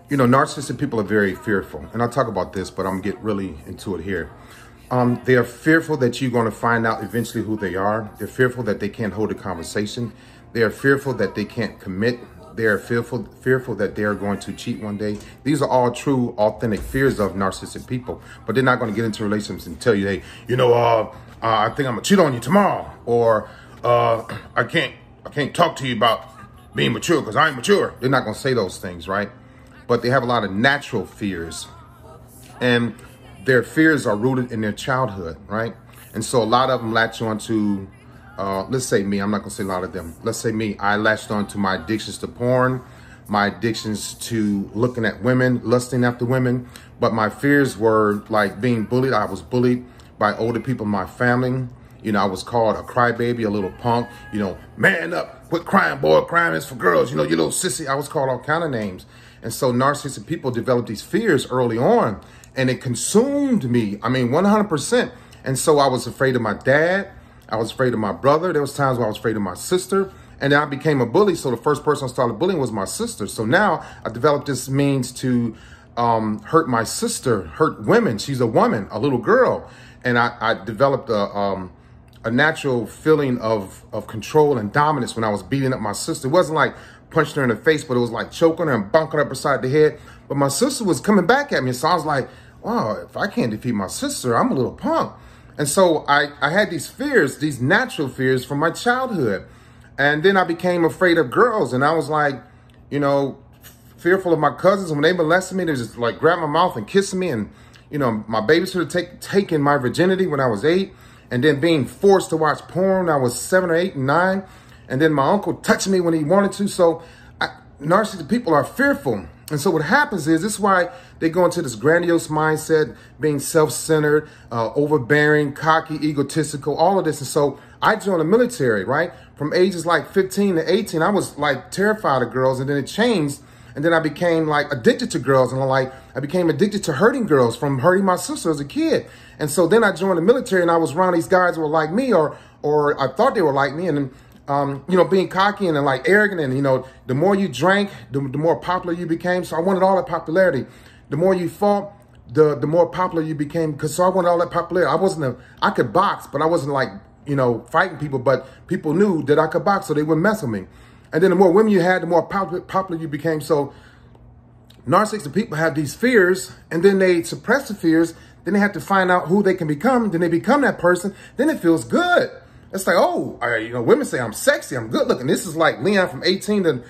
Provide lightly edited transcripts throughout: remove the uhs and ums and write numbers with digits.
You know, narcissistic people are very fearful. And I'll talk about this, but I'm going to get really into it here. They are fearful that you're going to find out eventually who they are. They're fearful that they can't hold a conversation. They are fearful that they can't commit. They are fearful that they are going to cheat one day. These are all true, authentic fears of narcissistic people. But they're not going to get into relationships and tell you, hey, you know, I think I'm going to cheat on you tomorrow. Or I can't talk to you about being mature because I ain't mature. They're not going to say those things, right? But they have a lot of natural fears. And their fears are rooted in their childhood, right? And so a lot of them latch on to, let's say me, I'm not gonna say a lot of them. Let's say me, I latched on to my addictions to porn, my addictions to looking at women, lusting after women. But my fears were like being bullied. I was bullied by older people in my family. You know, I was called a crybaby, a little punk, you know, man up, quit crying, boy, crying is for girls, you know, you little sissy. I was called all kind of names. And so narcissistic people develop these fears early on, and it consumed me. I mean, 100%. And so I was afraid of my dad. I was afraid of my brother. There was times where I was afraid of my sister. And then I became a bully. So the first person I started bullying was my sister. So now I developed this means to hurt my sister, hurt women. She's a woman, a little girl. And I developed a natural feeling of control and dominance when I was beating up my sister. It wasn't like punched her in the face, but it was like choking her and bunking her up beside the head. But my sister was coming back at me. So I was like, wow, if I can't defeat my sister, I'm a little punk. And so I had these fears, these natural fears from my childhood. And then I became afraid of girls. And I was like, you know, fearful of my cousins. When they molested me, they just like grab my mouth and kiss me. And, you know, my babysitter taking my virginity when I was 8. And then being forced to watch porn when I was 7 or 8 and 9. And then my uncle touched me when he wanted to. So narcissistic people are fearful. And so what happens is, this is why they go into this grandiose mindset, being self-centered, overbearing, cocky, egotistical, all of this. And so I joined the military, right? From ages like 15 to 18, I was like terrified of girls, and then it changed. And then I became like addicted to girls, and I became addicted to hurting girls from hurting my sister as a kid. And so then I joined the military, and I was around these guys who were like me, or I thought they were like me. And then, you know, being cocky and like arrogant, and, you know, the more you drank, the more popular you became. So I wanted all that popularity. The more you fought, the more popular you became. So I wanted all that popularity. I could box, but I wasn't like, you know, fighting people, but people knew that I could box, so they wouldn't mess with me. And then the more women you had, the more popular you became. So narcissistic people have these fears, and then they suppress the fears. Then they have to find out who they can become. Then they become that person. Then it feels good. It's like, oh, you know, women say I'm sexy, I'm good looking. This is like Leon from 18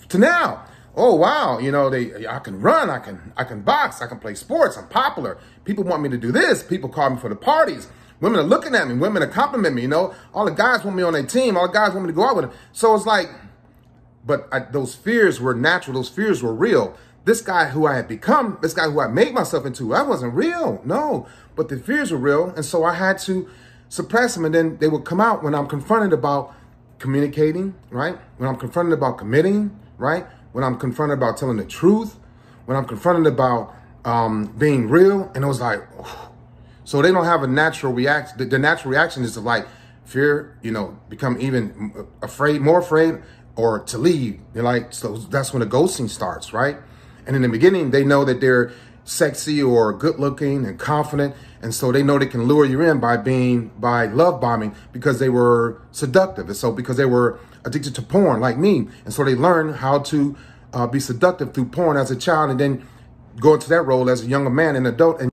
to now. Oh, wow. You know, I can run, I can box, I can play sports, I'm popular. People want me to do this. People call me for the parties. Women are looking at me. Women are complimenting me, you know. All the guys want me on their team. All the guys want me to go out with them. So it's like, but those fears were natural. Those fears were real. This guy who I had become, this guy who I made myself into, that wasn't real. No, but the fears were real. And so I had to suppress them, and then they would come out when I'm confronted about communicating, right? When I'm confronted about committing, right? When I'm confronted about telling the truth, when I'm confronted about being real. And it was like, oh. So they don't have a natural reaction. The natural reaction is to like fear, you know, become even afraid, more afraid, or to leave. They're like, so that's when the ghosting starts, right? And in the beginning, they know that they're sexy or good looking and confident. And so they know they can lure you in by love bombing, because they were seductive. And so because they were addicted to porn like me. And so they learn how to be seductive through porn as a child, and then go into that role as a younger man and adult. And